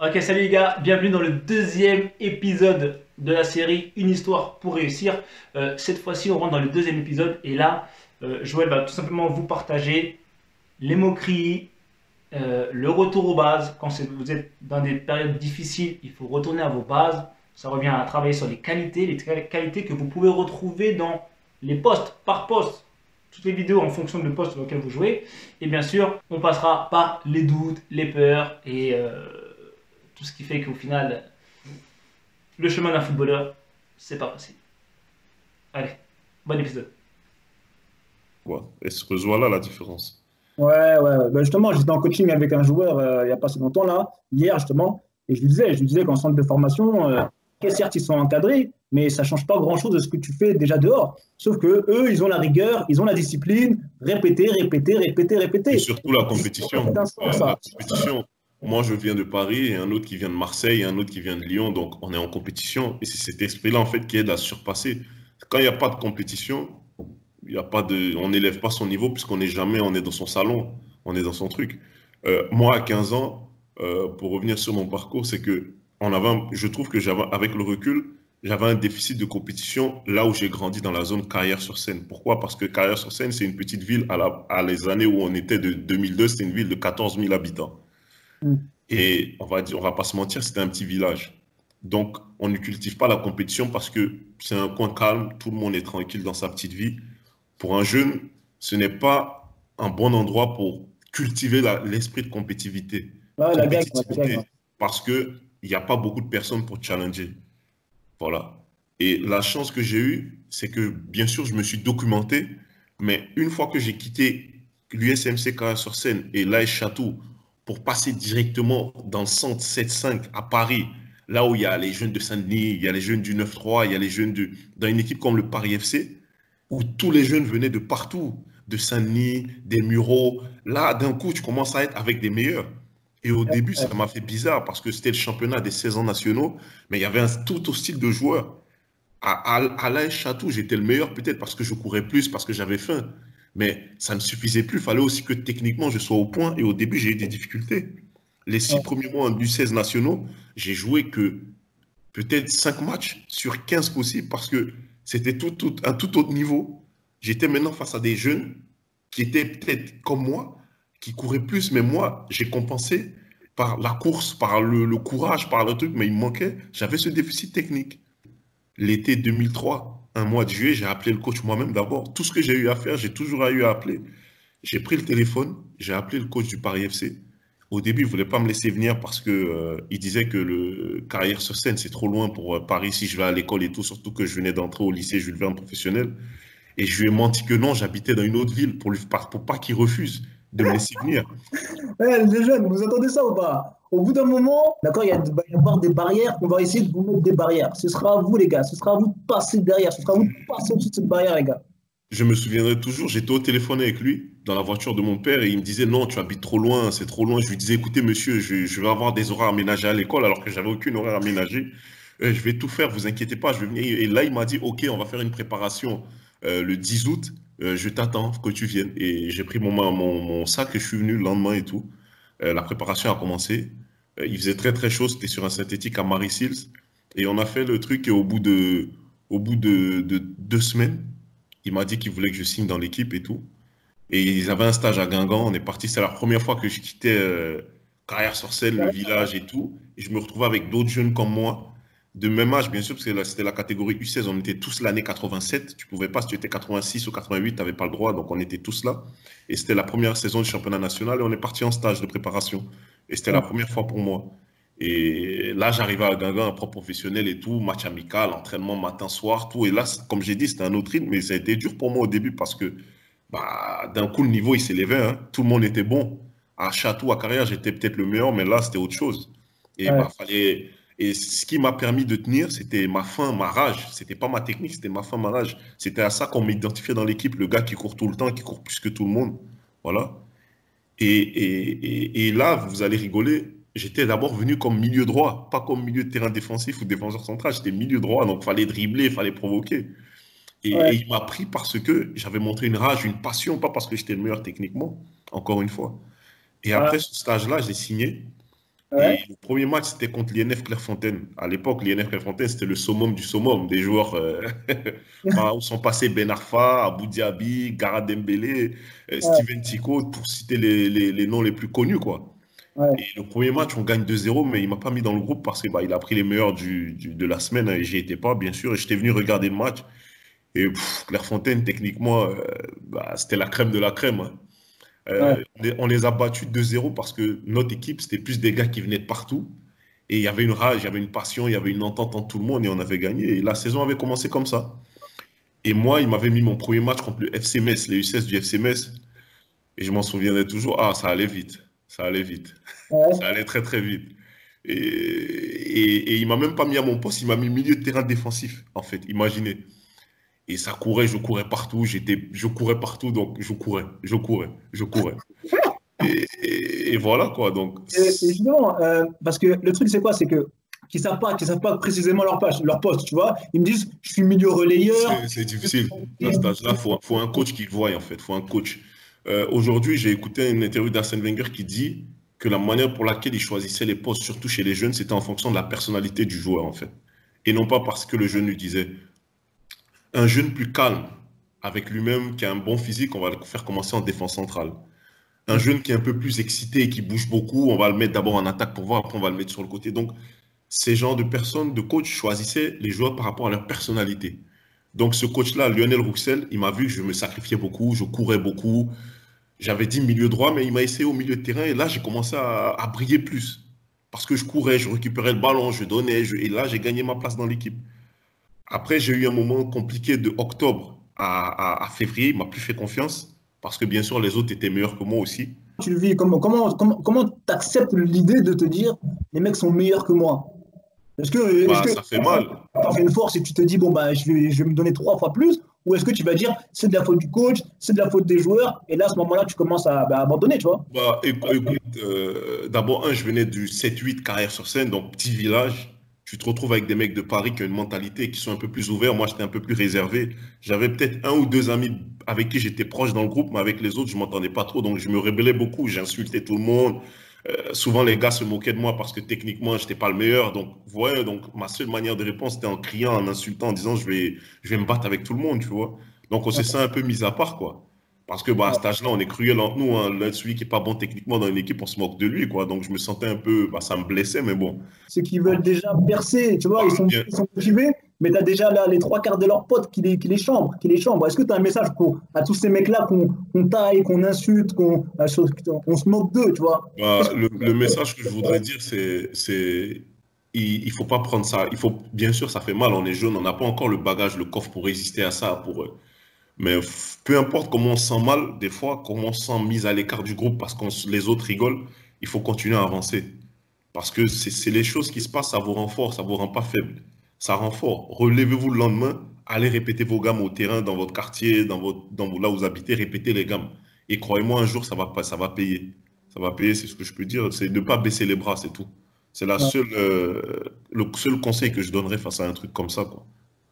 Ok, salut les gars, bienvenue dans le deuxième épisode de la série Une histoire pour réussir. Cette fois-ci, on rentre dans le deuxième épisode et là, Joël va tout simplement vous partager les moqueries, le retour aux bases. Quand vous êtes dans des périodes difficiles, il faut retourner à vos bases. Ça revient à travailler sur les qualités que vous pouvez retrouver dans les postes, par poste. Toutes les vidéos en fonction du poste auquel vous jouez. Et bien sûr, on passera par les doutes, les peurs et tout ce qui fait qu'au final, le chemin d'un footballeur, c'est pas facile. Allez, bon épisode. Ouais. Et se rejoint là la différence. Ouais. Ben justement, j'étais en coaching avec un joueur il n'y a pas si longtemps, là, hier justement, et je lui disais qu'en centre de formation, certes, ils sont encadrés, mais ça ne change pas grand-chose de ce que tu fais déjà dehors. Sauf que eux, ils ont la rigueur, ils ont la discipline, répéter, répéter, répéter, Et répéter. surtout la C'est compétition. un sport, ça. La compétition. Moi, je viens de Paris, et un autre qui vient de Marseille, et un autre qui vient de Lyon. Donc, on est en compétition. Et c'est cet esprit-là, en fait, qui aide à surpasser. Quand il n'y a pas de compétition, il y a pas de, on n'élève pas son niveau, puisqu'on n'est jamais, on est dans son salon, on est dans son truc. Moi, à 15 ans, pour revenir sur mon parcours, c'est que je trouve que j'avais, avec le recul, j'avais un déficit de compétition là où j'ai grandi dans la zone Carrière-sur-Seine. Pourquoi? Parce que Carrière-sur-Seine, c'est une petite ville à les années où on était de 2002, c'était une ville de 14 000 habitants. Mm. Et on va dire, on va pas se mentir, c'était un petit village. Donc, on ne cultive pas la compétition parce que c'est un coin calme, tout le monde est tranquille dans sa petite vie. Pour un jeune, ce n'est pas un bon endroit pour cultiver l'esprit de compétitivité. Ouais, la gagne, ouais. Compétitivité, parce qu'il n'y a pas beaucoup de personnes pour challenger. Voilà. Et la chance que j'ai eue, c'est que bien sûr, je me suis documenté, mais une fois que j'ai quitté l'USMC Carré-sur-Seine et l'AS Château pour passer directement dans le centre 7-5 à Paris, là où il y a les jeunes de Saint-Denis, il y a les jeunes du 9-3, il y a les jeunes dans une équipe comme le Paris FC, où tous les jeunes venaient de partout, de Saint-Denis, des Mureaux. Là, d'un coup, tu commences à être avec des meilleurs. Et au début, ça m'a fait bizarre parce que c'était le championnat des 16 ans nationaux, mais il y avait un tout autre style de joueur. À l'AS Château, j'étais le meilleur peut-être parce que je courais plus, parce que j'avais faim. Mais ça ne suffisait plus. Il fallait aussi que techniquement, je sois au point. Et au début, j'ai eu des difficultés. Les six Ouais. premiers mois du 16 nationaux, j'ai joué que peut-être 5 matchs sur 15 possibles parce que c'était un tout autre niveau. J'étais maintenant face à des jeunes qui étaient peut-être comme moi, qui couraient plus, mais moi, j'ai compensé par la course, par le courage, par le truc, mais il me manquait, j'avais ce déficit technique. L'été 2003, un mois de juillet, j'ai appelé le coach moi-même d'abord. Tout ce que j'ai eu à faire, j'ai toujours eu à appeler. J'ai pris le téléphone, j'ai appelé le coach du Paris FC. Au début, il ne voulait pas me laisser venir parce que il disait que le carrière sur scène, c'est trop loin pour Paris si je vais à l'école et tout, surtout que je venais d'entrer au lycée Jules Verne professionnel. Et je lui ai menti que non, j'habitais dans une autre ville pour pas qu'il refuse de me laisser venir. Ouais, les jeunes, vous entendez ça ou pas? Au bout d'un moment, d'accord, il va y avoir des barrières, on va essayer de vous mettre des barrières. Ce sera à vous, les gars, ce sera à vous de passer derrière, ce sera à vous de passer au-dessus de cette barrière, les gars. Je me souviendrai toujours, j'étais au téléphone avec lui, dans la voiture de mon père, et il me disait, non, tu habites trop loin, c'est trop loin. Je lui disais, écoutez, monsieur, je vais avoir des horaires aménagés à l'école, alors que j'avais aucune horaire aménagée. Je vais tout faire, vous inquiétez pas, je vais venir. Et là, il m'a dit, OK, on va faire une préparation le 10 août, je t'attends que tu viennes. Et j'ai pris mon sac et je suis venu le lendemain et tout. La préparation a commencé. Il faisait très très chaud, c'était sur un synthétique à Marie Sills. Et on a fait le truc et au bout de 2 semaines, il m'a dit qu'il voulait que je signe dans l'équipe et tout. Et ils avaient un stage à Guingamp. On est parti. C'est la première fois que je quittais Carrière-sur-Seine, le village et tout. Et je me retrouvais avec d'autres jeunes comme moi, de même âge, bien sûr, parce que c'était la catégorie U16. On était tous l'année 87. Tu pouvais pas, si tu étais 86 ou 88, tu n'avais pas le droit. Donc on était tous là. Et c'était la première saison du championnat national. Et on est parti en stage de préparation. Et c'était la première fois pour moi. Et là, j'arrivais à Guingamp, un pro professionnel et tout, match amical, entraînement matin, soir, tout. Et là, comme j'ai dit, c'était un autre rythme, mais ça a été dur pour moi au début parce que bah, d'un coup, le niveau, il s'élevait, hein. Tout le monde était bon. À Château, à Carrière, j'étais peut-être le meilleur, mais là, c'était autre chose. Et Ouais. bah, fallait. Et ce qui m'a permis de tenir, c'était ma faim, ma rage. C'était pas ma technique, c'était ma faim, ma rage. C'était à ça qu'on m'identifiait dans l'équipe, le gars qui court tout le temps, qui court plus que tout le monde. Voilà. Et là, vous allez rigoler, j'étais d'abord venu comme milieu droit, pas comme milieu de terrain défensif ou défenseur central. J'étais milieu droit, donc il fallait dribbler, il fallait provoquer. Et Ouais. il m'a pris parce que j'avais montré une rage, une passion, pas parce que j'étais le meilleur techniquement, encore une fois. Et Ouais. après ce stage-là, j'ai signé. Ouais, Et le premier match, c'était contre l'INF Clairefontaine. À l'époque, l'INF Clairefontaine, c'était le summum du summum, des joueurs par où sont passés Ben Arfa, Abou Diaby, Gara Dembélé, ouais, Steven Tico, pour citer les noms les plus connus, quoi. ouais. Et le premier match, on gagne 2-0, mais il m'a pas mis dans le groupe parce que bah, il a pris les meilleurs de la semaine et j'y étais pas, bien sûr. Et j'étais venu regarder le match. Et Clairefontaine, techniquement, bah, c'était la crème de la crème, hein. Ouais. On les a battus 2-0 parce que notre équipe, c'était plus des gars qui venaient de partout. Et il y avait une rage, il y avait une passion, il y avait une entente entre tout le monde et on avait gagné. Et la saison avait commencé comme ça. Et moi, il m'avait mis mon premier match contre le FC Metz, les U16 du FC Metz. Et je m'en souviendrai toujours. Ah, ça allait vite. Ça allait vite. Ça Ouais. allait très, très vite. Et il m'a même pas mis à mon poste, il m'a mis milieu de terrain défensif, en fait. Imaginez. Et ça courait, je courais partout. Je courais partout, donc je courais. Et voilà, quoi. Donc, Et justement, parce que le truc, c'est quoi? C'est que qu'ils savent pas précisément leur poste, tu vois. Ils me disent, je suis milieu relayeur. c'est difficile. À cet âge-là, faut un coach qui le voie, en fait. Faut un coach. Aujourd'hui, j'ai écouté une interview d'Arsène Wenger qui dit que la manière pour laquelle il choisissait les postes, surtout chez les jeunes, c'était en fonction de la personnalité du joueur, en fait. Et non pas parce que le jeune lui disait. Un jeune plus calme, avec lui-même, qui a un bon physique, on va le faire commencer en défense centrale. Un jeune qui est un peu plus excité et qui bouge beaucoup, on va le mettre d'abord en attaque pour voir, après on va le mettre sur le côté. Donc, ces genres de personnes, de coach, choisissaient les joueurs par rapport à leur personnalité. Donc, ce coach-là, Lionel Rouxel, il m'a vu que je me sacrifiais beaucoup, je courais beaucoup. J'avais dit milieu droit, mais il m'a essayé au milieu de terrain et là, j'ai commencé à briller plus. Parce que je courais, je récupérais le ballon, je donnais, et là, j'ai gagné ma place dans l'équipe. Après, j'ai eu un moment compliqué de octobre à février. Il m'a plus fait confiance parce que bien sûr, les autres étaient meilleurs que moi aussi. Tu le vis, comment t'acceptes l'idée de te dire, les mecs sont meilleurs que moi? Est-ce Bah, que ça fait mal. t'as fait une force et tu te dis, bon, bah, je vais me donner 3 fois plus? Ou est-ce que tu vas dire, c'est de la faute du coach, c'est de la faute des joueurs, et là, à ce moment-là, tu commences à abandonner, tu vois? Bah, écoute, d'abord, je venais du 7-8 carrière sur scène, donc petit village. Tu te retrouves avec des mecs de Paris qui ont une mentalité, qui sont un peu plus ouverts. Moi, j'étais un peu plus réservé. J'avais peut-être un ou deux amis avec qui j'étais proche dans le groupe, mais avec les autres, je ne m'entendais pas trop. Donc, je me rébellais beaucoup. J'insultais tout le monde. Souvent, les gars se moquaient de moi parce que techniquement, je n'étais pas le meilleur. Donc, ouais, donc ma seule manière de répondre, c'était en criant, en insultant, en disant je vais me battre avec tout le monde, tu vois. Donc, on s'est ça un peu mis à part, quoi. Parce que bah, à cet âge-là, on est cruel entre nous, hein. Celui qui n'est pas bon techniquement dans une équipe, on se moque de lui, quoi. Donc, je me sentais un peu, bah, ça me blessait, mais bon. Ceux qui veulent déjà percer, tu vois, Ah, bien. ils sont motivés, mais tu as déjà là les 3 quarts de leurs potes qui les chambrent, qui les chambrent. Est-ce que tu as un message à tous ces mecs-là qu'on taille, qu'on insulte, on se moque d'eux, tu vois? Bah, le message que je voudrais dire, il faut pas prendre ça. Il faut, bien sûr, ça fait mal, on est jeune, on n'a pas encore le bagage, le coffre pour résister à ça, mais peu importe comment on se sent mal, des fois, comment on se sent mis à l'écart du groupe parce que les autres rigolent, il faut continuer à avancer. Parce que c'est les choses qui se passent, ça vous rend fort, ça vous rend pas faible. Ça rend fort. Relevez-vous le lendemain, allez répéter vos gammes au terrain, dans votre quartier, là où vous habitez, répétez les gammes. Et croyez-moi, un jour, ça va payer. Ça va payer, c'est ce que je peux dire. C'est de ne pas baisser les bras, c'est tout. C'est le seul conseil que je donnerais face à un truc comme ça, quoi.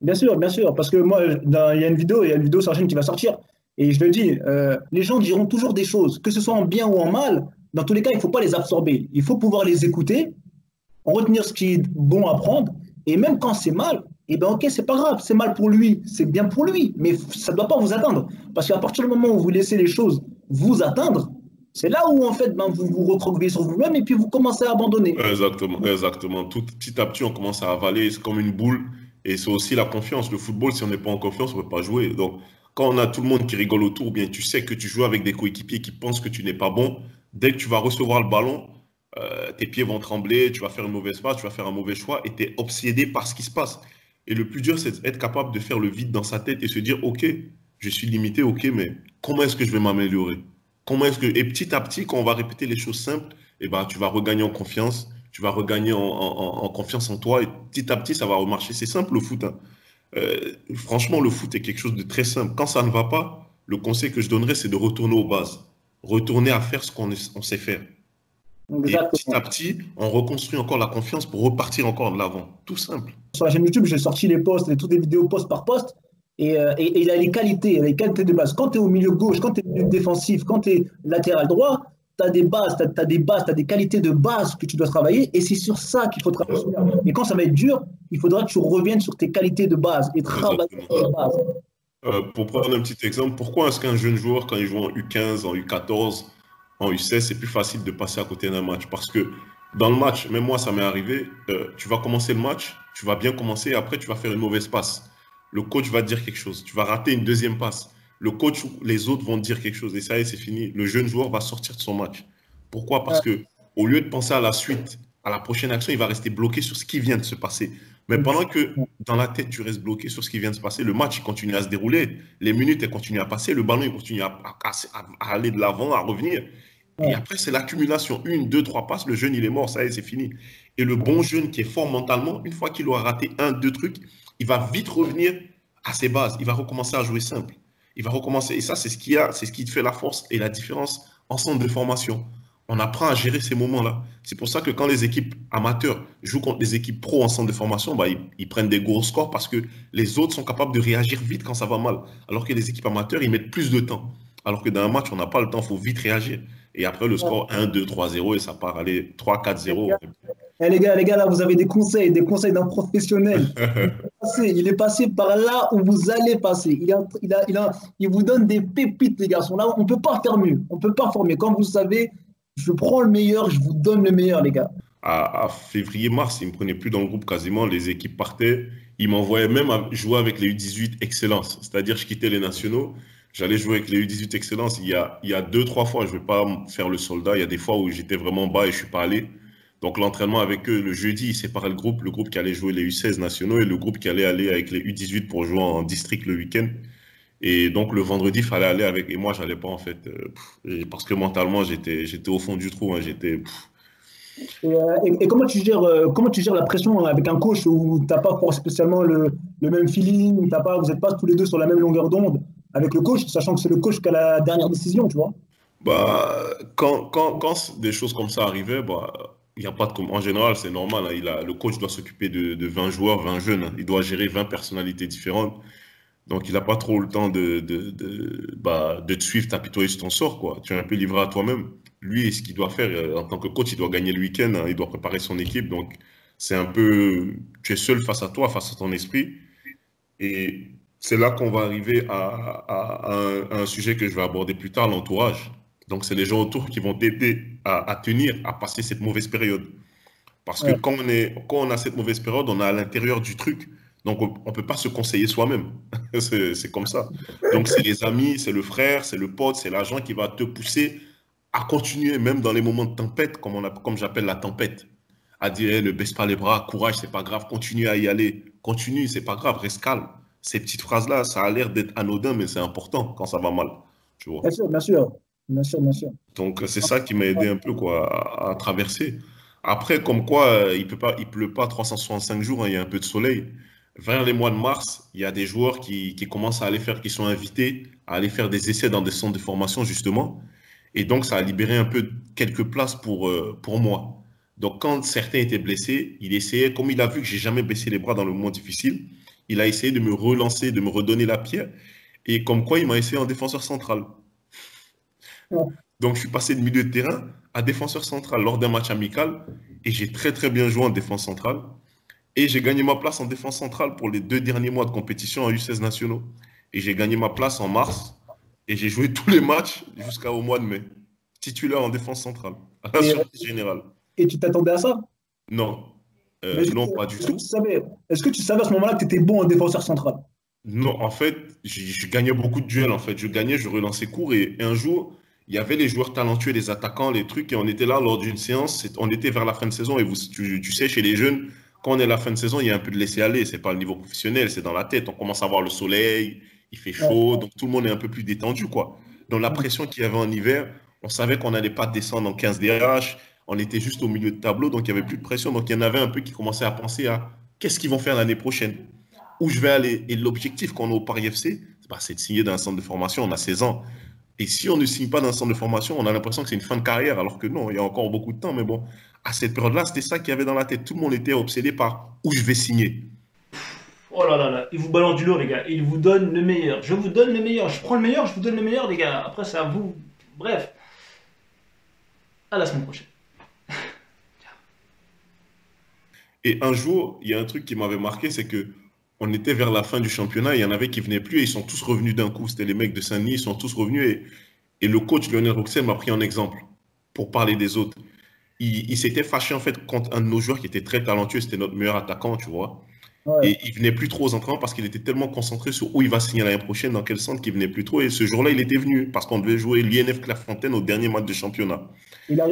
Bien sûr, parce que moi, il y a une vidéo sur la chaîne qui va sortir, et je le dis, les gens diront toujours des choses, que ce soit en bien ou en mal, dans tous les cas, il ne faut pas les absorber. Il faut pouvoir les écouter, retenir ce qui est bon à prendre, et même quand c'est mal, eh ben ok, c'est pas grave, c'est mal pour lui, c'est bien pour lui, mais ça ne doit pas vous atteindre. Parce qu'à partir du moment où vous laissez les choses vous atteindre, c'est là où en fait ben, vous vous recroquevillez sur vous-même et puis vous commencez à abandonner. Exactement, exactement. Tout petit à petit, on commence à avaler, c'est comme une boule. Et c'est aussi la confiance. Le football, si on n'est pas en confiance, on ne peut pas jouer. Donc, quand on a tout le monde qui rigole autour, bien, tu sais que tu joues avec des coéquipiers qui pensent que tu n'es pas bon. Dès que tu vas recevoir le ballon, tes pieds vont trembler, tu vas faire une mauvaise passe, tu vas faire un mauvais choix et tu es obsédé par ce qui se passe. Et le plus dur, c'est d'être capable de faire le vide dans sa tête et se dire, OK, je suis limité, OK, mais comment est-ce que je vais m'améliorer? Et petit à petit, quand on va répéter les choses simples, eh ben, tu vas regagner en confiance, tu vas regagner en confiance en toi et petit à petit, ça va remarcher. C'est simple le foot, hein. Franchement, le foot est quelque chose de très simple. Quand ça ne va pas, le conseil que je donnerais, c'est de retourner aux bases. Retourner à faire ce on sait faire. Et petit à Exactement. petit, on reconstruit encore la confiance pour repartir encore de l'avant. Tout simple. Sur la chaîne YouTube, j'ai sorti les posts, toutes les vidéos post par post. Et il a les qualités de base. Quand tu es au milieu gauche, quand tu es au milieu défensif, quand tu es latéral droit, as des bases, tu as des qualités de base que tu dois travailler et c'est sur ça qu'il faut travailler. Et quand ça va être dur, il faudra que tu reviennes sur tes qualités de base et travailler Exactement. sur les bases. Pour prendre un petit exemple, pourquoi est-ce qu'un jeune joueur, quand il joue en U15, en U14, en U16, c'est plus facile de passer à côté d'un match? Parce que dans le match, même moi, ça m'est arrivé, tu vas commencer le match, tu vas bien commencer, et après, tu vas faire une mauvaise passe. Le coach va te dire quelque chose. Tu vas rater une deuxième passe. Le coach ou les autres vont te dire quelque chose. Et ça y est, c'est fini. Le jeune joueur va sortir de son match. Pourquoi? Parce que au lieu de penser à la suite, à la prochaine action, il va rester bloqué sur ce qui vient de se passer. Mais pendant que dans la tête, tu restes bloqué sur ce qui vient de se passer, le match il continue à se dérouler, les minutes elles continuent à passer, le ballon il continue à aller de l'avant, à revenir. Et après, c'est l'accumulation. Une, deux, trois passes, le jeune il est mort, ça y est, c'est fini. Et le bon jeune qui est fort mentalement, une fois qu'il aura raté un, deux trucs, il va vite revenir à ses bases. Il va recommencer à jouer simple. Il va recommencer. Et ça, c'est ce qui fait la force et la différence en centre de formation. On apprend à gérer ces moments-là. C'est pour ça que quand les équipes amateurs jouent contre les équipes pro en centre de formation, bah, ils prennent des gros scores parce que les autres sont capables de réagir vite quand ça va mal. Alors que les équipes amateurs, ils mettent plus de temps. Alors que dans un match, on n'a pas le temps, il faut vite réagir. Et après, le score 1, 2, 3, 0 et ça part aller 3, 4, 0. Les gars, là, vous avez des conseils d'un professionnel. Il est passé par là où vous allez passer. Il vous donne des pépites, les garçons. Là, on ne peut pas faire mieux. On ne peut pas former. Comme vous savez, je prends le meilleur, je vous donne le meilleur, les gars. À février-mars, ils ne me prenaient plus dans le groupe quasiment. Les équipes partaient. Ils m'envoyaient même à jouer avec les U18 Excellence. C'est-à-dire, je quittais les nationaux. J'allais jouer avec les U18 Excellence. Il y a deux, trois fois, je ne vais pas faire le soldat. Il y a des fois où j'étais vraiment bas et je ne suis pas allé. Donc l'entraînement avec eux, le jeudi, ils séparaient le groupe qui allait jouer les U16 nationaux et le groupe qui allait aller avec les U18 pour jouer en district le week-end. Et donc le vendredi, il fallait aller avec. Et moi, j'allais pas en fait. Parce que mentalement, j'étais au fond du trou. Hein, Et comment tu gères la pression avec un coach où tu n'as pas spécialement le même feeling, vous n'êtes pas tous les deux sur la même longueur d'onde avec le coach, sachant que c'est le coach qui a la dernière décision, tu vois? Bah, quand des choses comme ça arrivaient, bah, il y a pas de. En général, c'est normal. Hein, le coach doit s'occuper de 20 joueurs, 20 jeunes. Hein, il doit gérer 20 personnalités différentes. Donc, il n'a pas trop le temps de te suivre, t'apitoyer sur ton sort, quoi. Tu es un peu livré à toi-même. Lui, ce qu'il doit faire, en tant que coach, il doit gagner le week-end, hein, il doit préparer son équipe. Donc, c'est un peu, tu es seul face à toi, face à ton esprit. Et c'est là qu'on va arriver à un sujet que je vais aborder plus tard, l'entourage. Donc, c'est les gens autour qui vont t'aider à tenir, à passer cette mauvaise période. Parce que Ouais. quand on a cette mauvaise période, on est à l'intérieur du truc. Donc, on ne peut pas se conseiller soi-même. C'est comme ça. Donc, c'est les amis, c'est le frère, c'est le pote, c'est l'agent qui va te pousser à continuer, même dans les moments de tempête, comme j'appelle la tempête. À dire, hey, ne baisse pas les bras, courage, c'est pas grave, continue à y aller. Continue, c'est pas grave, reste calme. Ces petites phrases-là, ça a l'air d'être anodin, mais c'est important quand ça va mal. Tu vois. Bien sûr, bien sûr. Bien sûr, bien sûr. Donc, c'est ça qui m'a aidé un peu quoi, à traverser. Après, comme quoi, il pleut pas 365 jours, hein, il y a un peu de soleil. Vers les mois de mars, il y a des joueurs qui commencent à aller faire, qui sont invités à aller faire des essais dans des centres de formation, justement. Et donc, ça a libéré un peu quelques places pour moi. Donc, quand certains étaient blessés, il essayait, comme il a vu que j'ai jamais baissé les bras dans le moment difficile, il a essayé de me relancer, de me redonner la pierre. Et comme quoi, il m'a essayé en défenseur central. Ouais. Donc, je suis passé de milieu de terrain à défenseur central lors d'un match amical et j'ai très très bien joué en défense centrale. Et j'ai gagné ma place en défense centrale pour les 2 derniers mois de compétition en U16 nationaux. Et j'ai gagné ma place en mars et j'ai joué tous les matchs jusqu'au mois de mai. Titulaire en défense centrale, à la Et, surprise générale. et tu t'attendais à ça? Non, Mais non, pas du tout. est-ce que tu savais à ce moment-là que tu étais bon en défenseur central? Non, en fait, je gagnais beaucoup de duels. En fait, je gagnais, je relançais court. Et un jour, il y avait les joueurs talentueux, les attaquants, les trucs. Et on était là lors d'une séance. On était vers la fin de saison. Et tu sais, chez les jeunes, quand on est à la fin de saison, il y a un peu de laisser-aller. C'est pas le niveau professionnel, c'est dans la tête. On commence à voir le soleil, il fait Ouais. chaud. Donc tout le monde est un peu plus détendu, quoi. Donc la pression qu'il y avait en hiver, on savait qu'on n'allait pas descendre en 15 DH. On était juste au milieu de tableau. Donc il n'y avait plus de pression. Donc il y en avait un peu qui commençaient à penser à qu'est-ce qu'ils vont faire l'année prochaine, où je vais aller. Et l'objectif qu'on a au Paris FC, c'est de signer dans un centre de formation. On a 16 ans. Et si on ne signe pas dans un centre de formation, on a l'impression que c'est une fin de carrière, alors que non, il y a encore beaucoup de temps. Mais bon, à cette période-là, c'était ça qu'il y avait dans la tête. Tout le monde était obsédé par où je vais signer. Oh là là là, il vous balance du lot, les gars. Il vous donne le meilleur. Je vous donne le meilleur. Je prends le meilleur, je vous donne le meilleur, les gars. Après, c'est à vous. Bref. À la semaine prochaine. Et un jour, il y a un truc qui m'avait marqué, c'est que on était vers la fin du championnat, il y en avait qui venaient plus et ils sont tous revenus d'un coup. C'était les mecs de Saint-Denis, ils sont tous revenus et le coach Lionel Roxel m'a pris en exemple pour parler des autres. Il s'était fâché en fait contre un de nos joueurs qui était très talentueux, c'était notre meilleur attaquant, tu vois. Ouais. Et il venait plus trop aux entraînements parce qu'il était tellement concentré sur où il va signer l'année prochaine, dans quel centre, qu'il venait plus trop. Et ce jour-là, il était venu parce qu'on devait jouer l'INF Clairefontaine au dernier match de championnat. Il a